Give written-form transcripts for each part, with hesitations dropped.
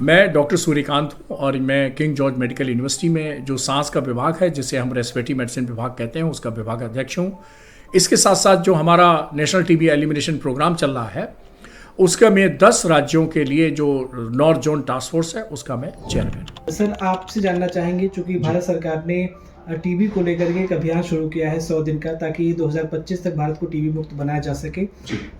मैं डॉक्टर सूर्यकांत हूँ और मैं किंग जॉर्ज मेडिकल यूनिवर्सिटी में जो सांस का विभाग है, जिसे हम रेस्पिरेटरी मेडिसिन विभाग कहते हैं, उसका विभाग अध्यक्ष हूँ। इसके साथ साथ जो हमारा नेशनल टीबी एलिमिनेशन प्रोग्राम चल रहा है, उसका मैं 10 राज्यों के लिए जो नॉर्थ जोन टास्क फोर्स है, उसका मैं चेयरमैन। सर, आपसे जानना चाहेंगे, चूँकि भारत सरकार ने टीबी को लेकर के एक अभियान शुरू किया है 100 दिन का, ताकि 2025 तक भारत को टीबी मुक्त बनाया जा सके।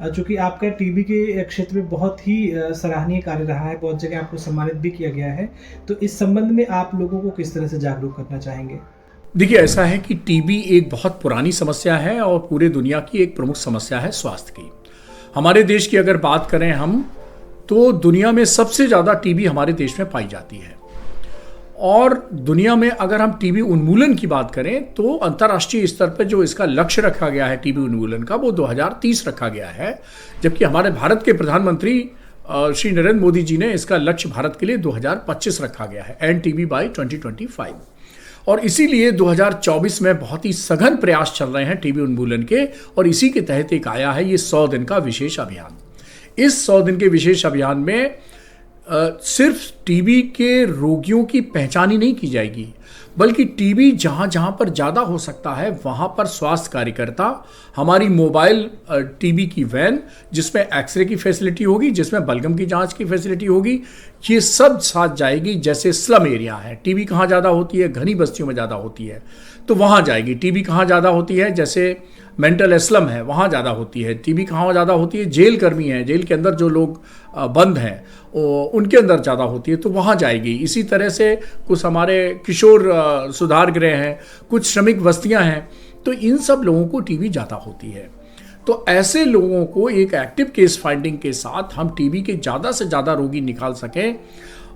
चूँकि आपका टीबी के क्षेत्र में बहुत ही सराहनीय कार्य रहा है, बहुत जगह आपको सम्मानित भी किया गया है, तो इस संबंध में आप लोगों को किस तरह से जागरूक करना चाहेंगे? देखिए, ऐसा है कि टीबी एक बहुत पुरानी समस्या है और पूरे दुनिया की एक प्रमुख समस्या है स्वास्थ्य की। हमारे देश की अगर बात करें हम, तो दुनिया में सबसे ज़्यादा टीबी हमारे देश में पाई जाती है। और दुनिया में अगर हम टीबी उन्मूलन की बात करें, तो अंतर्राष्ट्रीय स्तर पर जो इसका लक्ष्य रखा गया है टीबी उन्मूलन का, वो 2030 रखा गया है, जबकि हमारे भारत के प्रधानमंत्री श्री नरेंद्र मोदी जी ने इसका लक्ष्य भारत के लिए 2025 रखा गया है, एंड टीबी बाय 2025। और इसीलिए 2024 में बहुत ही सघन प्रयास चल रहे हैं टीबी उन्मूलन के, और इसी के तहत एक आया है ये 100 दिन का विशेष अभियान। इस 100 दिन के विशेष अभियान में सिर्फ टीबी के रोगियों की पहचान ही नहीं की जाएगी, बल्कि टीबी जहाँ जहाँ पर ज़्यादा हो सकता है वहाँ पर स्वास्थ्य कार्यकर्ता, हमारी मोबाइल टीबी की वैन, जिसमें एक्सरे की फैसिलिटी होगी, जिसमें बलगम की जांच की फैसिलिटी होगी, ये सब साथ जाएगी। जैसे स्लम एरिया है, टीबी कहाँ ज़्यादा होती है, घनी बस्तियों में ज़्यादा होती है, तो वहाँ जाएगी। टीबी कहाँ ज़्यादा होती है, जैसे मेंटल एस्लम है, वहाँ ज़्यादा होती है। टीबी कहाँ ज़्यादा होती है, जेल कर्मी हैं, जेल के अंदर जो लोग बंद हैं उनके अंदर ज़्यादा होती है, तो वहाँ जाएगी। इसी तरह से कुछ हमारे किशोर सुधार गृह हैं, कुछ श्रमिक बस्तियाँ हैं, तो इन सब लोगों को टीबी ज़्यादा होती है। तो ऐसे लोगों को एक एक्टिव केस फाइंडिंग के साथ हम टीबी के ज़्यादा से ज़्यादा रोगी निकाल सकें,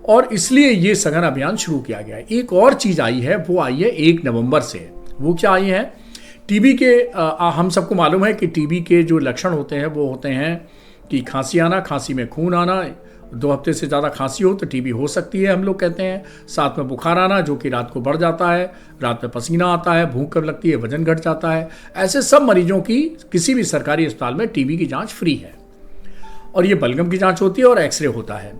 और इसलिए ये सघन अभियान शुरू किया गया है। एक और चीज़ आई है, वो आई है 1 नवंबर से। वो क्या आई है? टीबी के हम सबको मालूम है कि टीबी के जो लक्षण होते हैं वो होते हैं कि खांसी आना, खांसी में खून आना, 2 हफ्ते से ज़्यादा खांसी हो तो टीबी हो सकती है, हम लोग कहते हैं। साथ में बुखार आना, जो कि रात को बढ़ जाता है, रात में पसीना आता है, भूख कम लगती है, वजन घट जाता है। ऐसे सब मरीजों की किसी भी सरकारी अस्पताल में टीबी की जांच फ्री है, और ये बलगम की जांच होती है और एक्सरे होता है।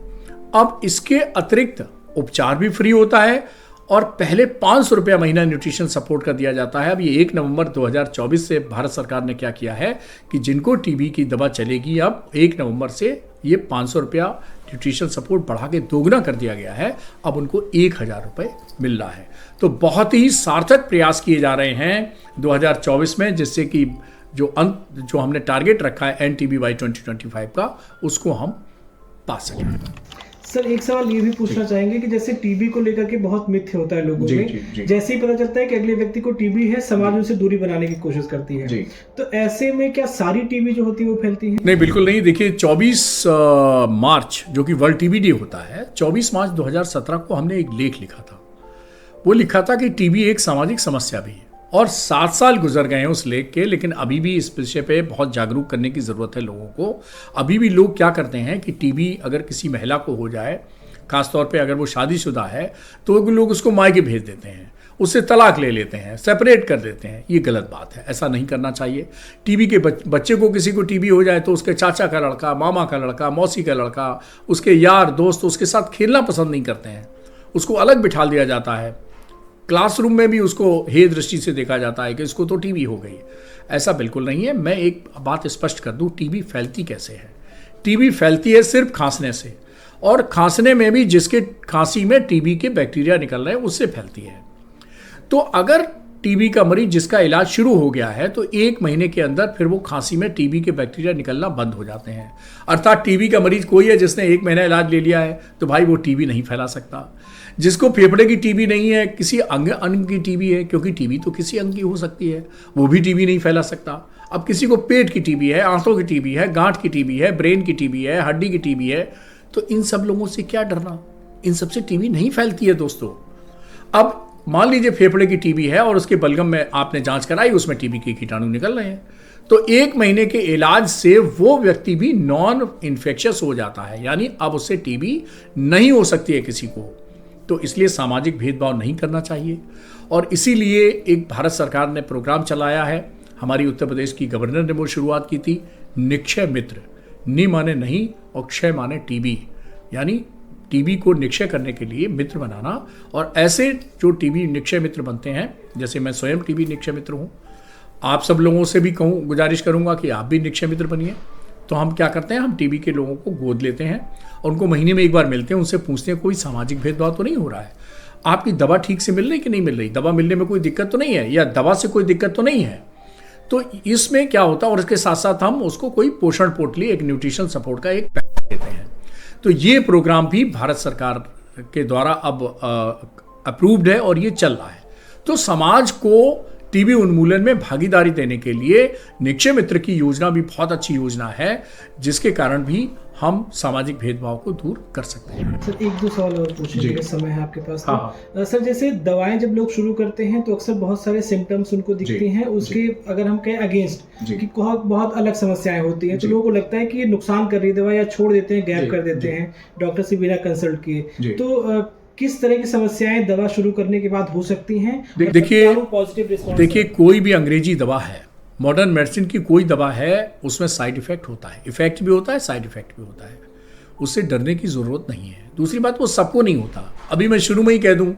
अब इसके अतिरिक्त उपचार भी फ्री होता है, और पहले 500 रुपया महीना न्यूट्रिशन सपोर्ट का दिया जाता है। अब ये 1 नवंबर 2024 से भारत सरकार ने क्या किया है कि जिनको टीबी की दवा चलेगी, अब 1 नवंबर से ये 500 रुपया न्यूट्रिशन सपोर्ट बढ़ा के दोगुना कर दिया गया है। अब उनको 1000 रुपये मिल रहा है। तो बहुत ही सार्थक प्रयास किए जा रहे हैं 2024 में, जिससे कि जो हमने टारगेट रखा है एनटीबी बाई 2025 का, उसको हम पा सकें। सर, एक सवाल ये भी पूछना चाहेंगे कि जैसे टीबी को लेकर के बहुत मिथ्य होता है लोगों में। जैसे ही पता चलता है कि अगले व्यक्ति को टीबी है, समाज उनसे दूरी बनाने की कोशिश करती है। तो ऐसे में क्या सारी टीबी जो होती है वो फैलती है? नहीं, बिल्कुल नहीं। देखिए, 24 मार्च जो कि वर्ल्ड टीबी डे होता है, 24 मार्च 2017 को हमने एक लेख लिखा था। वो लिखा था कि टीबी एक सामाजिक समस्या भी है, और 7 साल गुजर गए हैं उस लेख के, लेकिन अभी भी इस विषय पे बहुत जागरूक करने की ज़रूरत है लोगों को। अभी भी लोग क्या करते हैं कि टीबी अगर किसी महिला को हो जाए, खासतौर पे अगर वो शादीशुदा है, तो लोग उसको मायके भेज देते हैं, उससे तलाक ले लेते हैं, सेपरेट कर देते हैं। ये गलत बात है, ऐसा नहीं करना चाहिए। टीबी के बच्चे को किसी को टीबी हो जाए तो उसके चाचा का लड़का, मामा का लड़का, मौसी का लड़का, उसके यार दोस्त उसके साथ खेलना पसंद नहीं करते हैं, उसको अलग बिठा दिया जाता है। क्लासरूम में भी उसको हे दृष्टि से देखा जाता है कि इसको तो टीबी हो गई। ऐसा बिल्कुल नहीं है। मैं एक बात स्पष्ट कर दूं, टीबी फैलती कैसे है? टीबी फैलती है सिर्फ खांसने से, और खांसने में भी जिसके खांसी में टीबी के बैक्टीरिया निकल रहे हैं उससे फैलती है। तो अगर टीबी का मरीज जिसका इलाज शुरू हो गया है, तो 1 महीने के अंदर फिर वो खांसी में टीबी के बैक्टीरिया निकलना बंद हो जाते हैं। अर्थात टीबी का मरीज कोई है जिसने 1 महीना इलाज ले लिया है, तो भाई वो टीबी नहीं फैला सकता। जिसको फेफड़े की टीबी नहीं है, किसी अंग की टीबी है, क्योंकि टीबी तो किसी अंग की हो सकती है, वो भी टीबी नहीं फैला सकता। अब किसी को पेट की टीबी है, आंतों की टीबी है, गांठ की टीबी है, ब्रेन की टीबी है, हड्डी की टीबी है, तो इन सब लोगों से क्या डरना? इन सबसे टीबी नहीं फैलती है दोस्तों। अब मान लीजिए फेफड़े की टीबी है और उसके बलगम में आपने जांच कराई, उसमें टीबी के कीटाणु निकल रहे हैं, तो 1 महीने के इलाज से वो व्यक्ति भी नॉन इन्फेक्शियस हो जाता है, यानी अब उससे टीबी नहीं हो सकती है किसी को। तो इसलिए सामाजिक भेदभाव नहीं करना चाहिए, और इसीलिए एक भारत सरकार ने प्रोग्राम चलाया है। हमारी उत्तर प्रदेश की गवर्नर ने वो शुरुआत की थी, निक्षय मित्र। नि माने नहीं और क्षय माने टीबी, यानी टीबी को निक्षय करने के लिए मित्र बनाना, और ऐसे जो टीबी निक्षय मित्र बनते हैं, जैसे मैं स्वयं टीबी निक्षय मित्र हूँ, आप सब लोगों से भी गुजारिश करूँगा कि आप भी निक्षय मित्र बनिए। तो हम क्या करते हैं, हम टीबी के लोगों को गोद लेते हैं और उनको महीने में एक बार मिलते हैं, उनसे पूछते हैं कोई सामाजिक भेदभाव तो नहीं हो रहा है, आपकी दवा ठीक से मिल रही कि नहीं मिल रही, दवा मिलने में कोई दिक्कत तो नहीं है, या दवा से कोई दिक्कत तो नहीं है। तो इसमें क्या होता है, और इसके साथ साथ हम उसको कोई पोषण पोटली, एक न्यूट्रिशन सपोर्ट का एक पैकेज देते हैं। तो ये प्रोग्राम भी भारत सरकार के द्वारा अब अप्रूव्ड है और ये चल रहा है। तो समाज को टीबी उन्मूलन में भागीदारी देने के लिए निक्षय मित्र की योजना भी बहुत अच्छी योजना है, जिसके कारण भी हम सामाजिक भेदभाव को दूर कर सकते हैं। सर एक दो सवाल और पूछने के समय है आपके पास। हाँ। सर जैसे दवाएं जब लोग शुरू करते हैं तो अक्सर बहुत सारे सिम्टम्स उनको दिखते हैं, उसके अगर हम कहें अगेंस्ट कि बहुत अलग समस्याएं होती हैं, तो लोगों को लगता है कि ये नुकसान कर रही है दवा, या छोड़ देते हैं, गैप कर देते हैं डॉक्टर से बिना कंसल्ट किए। तो किस तरह की समस्याएं दवा शुरू करने के बाद हो सकती हैं? देखिए कोई भी अंग्रेजी दवा है, मॉडर्न मेडिसिन की कोई दवा है, उसमें साइड इफेक्ट होता है, इफेक्ट भी होता है, साइड इफेक्ट भी होता है। उससे डरने की ज़रूरत नहीं है। दूसरी बात, वो सबको नहीं होता। अभी मैं शुरू में ही कह दूं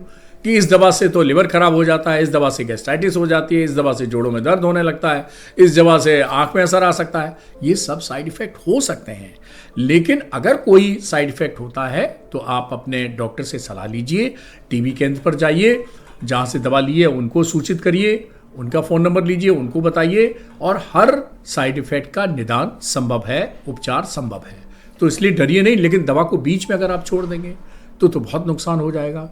कि इस दवा से तो लिवर खराब हो जाता है, इस दवा से गैस्ट्राइटिस हो जाती है, इस दवा से जोड़ों में दर्द होने लगता है, इस दवा से आंख में असर आ सकता है, ये सब साइड इफेक्ट हो सकते हैं। लेकिन अगर कोई साइड इफेक्ट होता है तो आप अपने डॉक्टर से सलाह लीजिए, टीबी केंद्र पर जाइए, जहाँ से दवा ली है उनको सूचित करिए, उनका फ़ोन नंबर लीजिए, उनको बताइए, और हर साइड इफेक्ट का निदान संभव है, उपचार संभव है। तो इसलिए डरिए नहीं। लेकिन दवा को बीच में अगर आप छोड़ देंगे तो बहुत नुकसान हो जाएगा।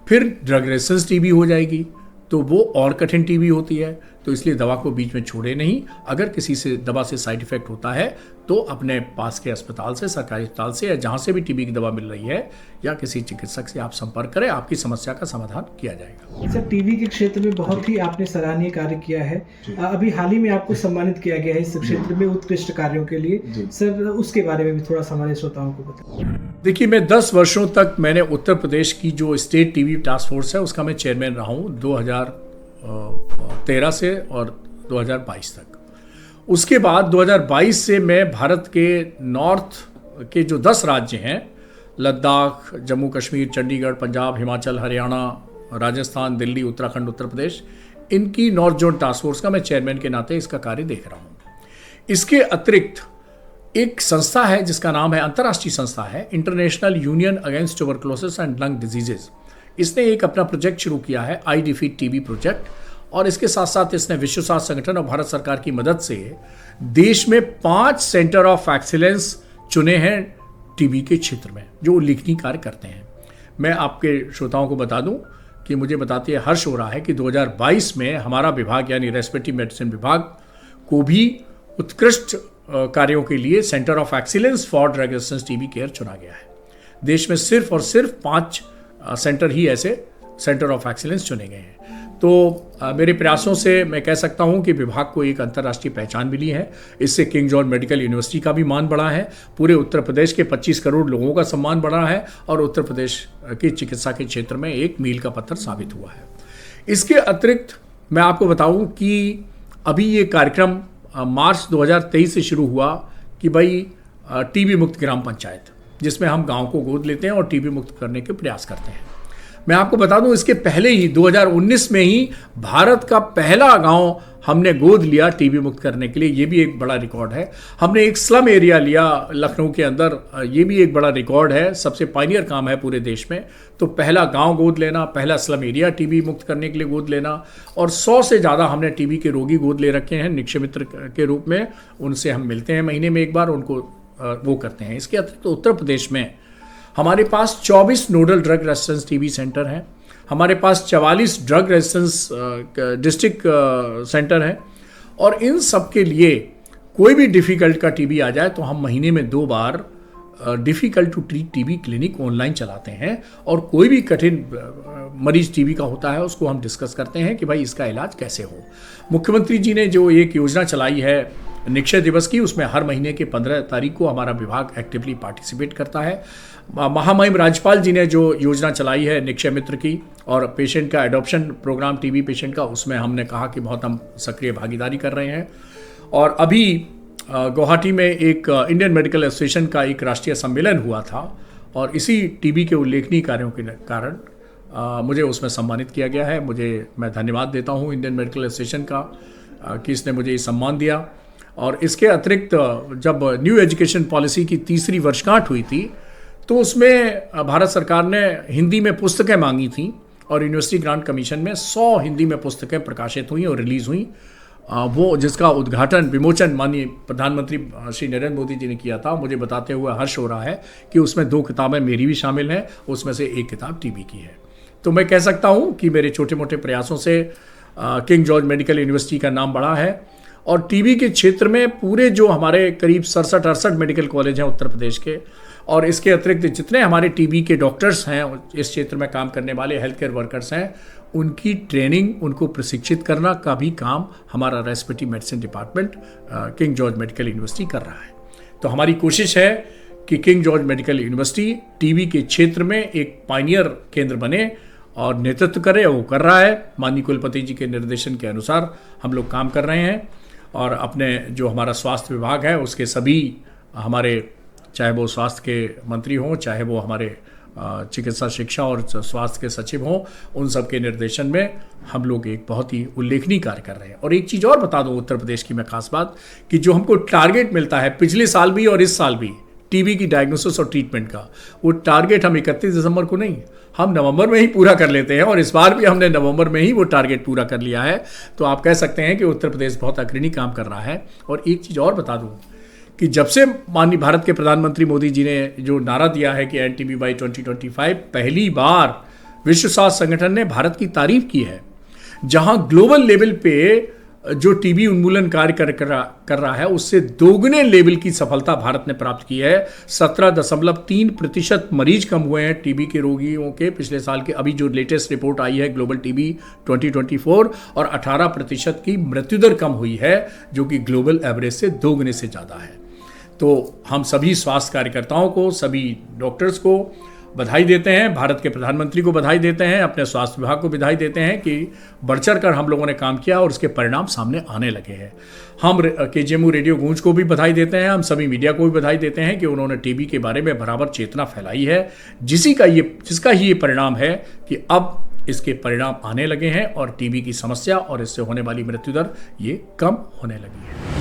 फिर ड्रग रेजिस्टेंस टीबी हो जाएगी, तो वो और कठिन टीबी होती है। तो इसलिए दवा को बीच में छोड़े नहीं। अगर किसी से दवा से साइड इफेक्ट होता है तो अपने पास के अस्पताल से, सरकारी अस्पताल से, या जहाँ से भी टीबी की दवा मिल रही है, या किसी चिकित्सक से आप संपर्क करें, आपकी समस्या का समाधान किया जाएगा। सर टीबी के क्षेत्र में बहुत ही आपने सराहनीय कार्य किया है। अभी हाल ही में आपको सम्मानित किया गया है इस क्षेत्र में उत्कृष्ट कार्यों के लिए। सर उसके बारे में भी थोड़ा सा हमारे श्रोताओं को बताइए। देखिए, मैं 10 वर्षों तक मैंने उत्तर प्रदेश की जो स्टेट टीबी टास्क फोर्स है उसका मैं चेयरमैन रहा हूँ, 2013 से और 2022 तक। उसके बाद 2022 से मैं भारत के नॉर्थ के जो 10 राज्य हैं, लद्दाख, जम्मू कश्मीर, चंडीगढ़, पंजाब, हिमाचल, हरियाणा, राजस्थान, दिल्ली, उत्तराखंड, उत्तर प्रदेश, इनकी नॉर्थ जोन टास्क फोर्स का मैं चेयरमैन के नाते इसका कार्य देख रहा हूँ। इसके अतिरिक्त एक संस्था है जिसका नाम है, अंतर्राष्ट्रीय संस्था है, international union against tuberculosis and lung diseases. इसने एक अपना प्रोजेक्ट शुरू किया है, आई डिफीट टीबी प्रोजेक्ट, और इसके साथ साथ इसने विश्व स्वास्थ्य संगठन और भारत सरकार की मदद से देश में 5 सेंटर ऑफ एक्सीलेंस चुने हैं टीबी के क्षेत्र में, जो उल्लेखनीय कार्य करते हैं। मैं आपके श्रोताओं को बता दूं कि मुझे बताते हर्ष हो रहा है कि 2022 में हमारा विभाग यानी रेस्पिरेटरी मेडिसिन विभाग को भी उत्कृष्ट कार्यों के लिए centre of excellence for drug resistance TB care चुना गया है। देश में सिर्फ और सिर्फ 5 सेंटर ही ऐसे सेंटर ऑफ एक्सीलेंस चुने गए हैं। तो मेरे प्रयासों से मैं कह सकता हूं कि विभाग को एक अंतर्राष्ट्रीय पहचान मिली है। इससे किंग जॉर्ज मेडिकल यूनिवर्सिटी का भी मान बढ़ा है, पूरे उत्तर प्रदेश के 25 करोड़ लोगों का सम्मान बढ़ा है, और उत्तर प्रदेश की चिकित्सा के क्षेत्र में एक मील का पत्थर साबित हुआ है। इसके अतिरिक्त मैं आपको बताऊं कि अभी ये कार्यक्रम मार्च 2023 से शुरू हुआ कि भाई टीबी मुक्त ग्राम पंचायत, जिसमें हम गाँव को गोद लेते हैं और टीबी मुक्त करने के प्रयास करते हैं। मैं आपको बता दूं, इसके पहले ही 2019 में ही भारत का पहला गांव हमने गोद लिया टीबी मुक्त करने के लिए। ये भी एक बड़ा रिकॉर्ड है। हमने एक स्लम एरिया लिया लखनऊ के अंदर, ये भी एक बड़ा रिकॉर्ड है, सबसे पायनियर काम है पूरे देश में। तो पहला गांव गोद लेना, पहला स्लम एरिया टीबी मुक्त करने के लिए गोद लेना, और 100 से ज़्यादा हमने टीबी के रोगी गोद ले रखे हैं निक्षय मित्र के रूप में। उनसे हम मिलते हैं महीने में एक बार, उनको वो करते हैं। इसके अतिरिक्त उत्तर प्रदेश में हमारे पास 24 nodal drug resistance TB centre हैं। हमारे पास 44 ड्रग रेजिस्टेंस डिस्ट्रिक्ट सेंटर हैं, और इन सब के लिए कोई भी डिफ़िकल्ट का टीबी आ जाए तो हम महीने में 2 बार difficult to treat TB clinic online चलाते हैं, और कोई भी कठिन मरीज टीबी का होता है उसको हम डिस्कस करते हैं कि भाई इसका इलाज कैसे हो। मुख्यमंत्री जी ने जो एक योजना चलाई है निक्षय दिवस की, उसमें हर महीने के 15 तारीख को हमारा विभाग एक्टिवली पार्टिसिपेट करता है। महामहिम राज्यपाल जी ने जो योजना चलाई है निक्षय मित्र की, और पेशेंट का एडॉप्शन प्रोग्राम टीबी पेशेंट का, उसमें हमने कहा कि बहुत हम सक्रिय भागीदारी कर रहे हैं। और अभी गुवाहाटी में एक इंडियन मेडिकल एसोसिएशन का एक राष्ट्रीय सम्मेलन हुआ था, और इसी टीबी के उल्लेखनीय कार्यों के कारण मुझे उसमें सम्मानित किया गया है। मैं धन्यवाद देता हूँ इंडियन मेडिकल एसोसिएशन का कि इसने मुझे ये सम्मान दिया। और इसके अतिरिक्त जब न्यू एजुकेशन पॉलिसी की 3री वर्षगांठ हुई थी तो उसमें भारत सरकार ने हिंदी में पुस्तकें मांगी थी और यूनिवर्सिटी ग्रांट कमीशन में 100 हिंदी में पुस्तकें प्रकाशित हुई और रिलीज़ हुई। वो जिसका उद्घाटन विमोचन माननीय प्रधानमंत्री श्री नरेंद्र मोदी जी ने किया था। मुझे बताते हुए हर्ष हो रहा है कि उसमें 2 किताबें मेरी भी शामिल हैं, उसमें से 1 किताब टीबी की है। तो मैं कह सकता हूँ कि मेरे छोटे मोटे प्रयासों से किंग जॉर्ज मेडिकल यूनिवर्सिटी का नाम बढ़ा है और टीबी के क्षेत्र में पूरे जो हमारे करीब 67-68 मेडिकल कॉलेज हैं उत्तर प्रदेश के, और इसके अतिरिक्त जितने हमारे टीबी के डॉक्टर्स हैं, इस क्षेत्र में काम करने वाले हेल्थ केयर वर्कर्स हैं, उनकी ट्रेनिंग, उनको प्रशिक्षित करना का भी काम हमारा respiratory medicine department king George medical university कर रहा है। तो हमारी कोशिश है कि king George medical university TB के क्षेत्र में एक पायनियर केंद्र बने और नेतृत्व करे। वो कर रहा है। माननीय कुलपति जी के निर्देशन के अनुसार हम लोग काम कर रहे हैं और अपने जो हमारा स्वास्थ्य विभाग है उसके सभी हमारे, चाहे वो स्वास्थ्य के मंत्री हों, चाहे वो हमारे चिकित्सा शिक्षा और स्वास्थ्य के सचिव हों, उन सब के निर्देशन में हम लोग एक बहुत ही उल्लेखनीय कार्य कर रहे हैं। और एक चीज़ और बता दूं उत्तर प्रदेश की मैं खास बात, कि जो हमको टारगेट मिलता है पिछले साल भी और इस साल भी टीबी की डायग्नोसिस और ट्रीटमेंट का, वो टारगेट हम 31 दिसंबर को नहीं, हम नवंबर में ही पूरा कर लेते हैं और इस बार भी हमने नवंबर में ही वो टारगेट पूरा कर लिया है। तो आप कह सकते हैं कि उत्तर प्रदेश बहुत अग्रणी काम कर रहा है। और एक चीज़ और बता दूं कि जब से माननीय भारत के प्रधानमंत्री मोदी जी ने जो नारा दिया है कि एंड टीबी बाई 2025, पहली बार विश्व स्वास्थ्य संगठन ने भारत की तारीफ की है। जहां ग्लोबल लेवल पे जो टीबी उन्मूलन कार्य कर रहा है, उससे दोगुने लेवल की सफलता भारत ने प्राप्त की है। 17.3% मरीज कम हुए हैं टीबी के रोगियों के पिछले साल के, अभी जो लेटेस्ट रिपोर्ट आई है ग्लोबल टीबी 2024, और 18% की मृत्युदर कम हुई है, जो कि ग्लोबल एवरेज से दोगुने से ज़्यादा है। तो हम सभी स्वास्थ्य कार्यकर्ताओं को, सभी डॉक्टर्स को बधाई देते हैं, भारत के प्रधानमंत्री को बधाई देते हैं, अपने स्वास्थ्य विभाग को बधाई देते हैं कि बढ़-चढ़ कर हम लोगों ने काम किया और उसके परिणाम सामने आने लगे हैं। हम KGMU रेडियो गूंज को भी बधाई देते हैं, हम सभी मीडिया को भी बधाई देते हैं कि उन्होंने टीबी के बारे में बराबर चेतना फैलाई है, जिसका ही ये परिणाम है कि अब इसके परिणाम आने लगे हैं और टीबी की समस्या और इससे होने वाली मृत्युदर ये कम होने लगी है।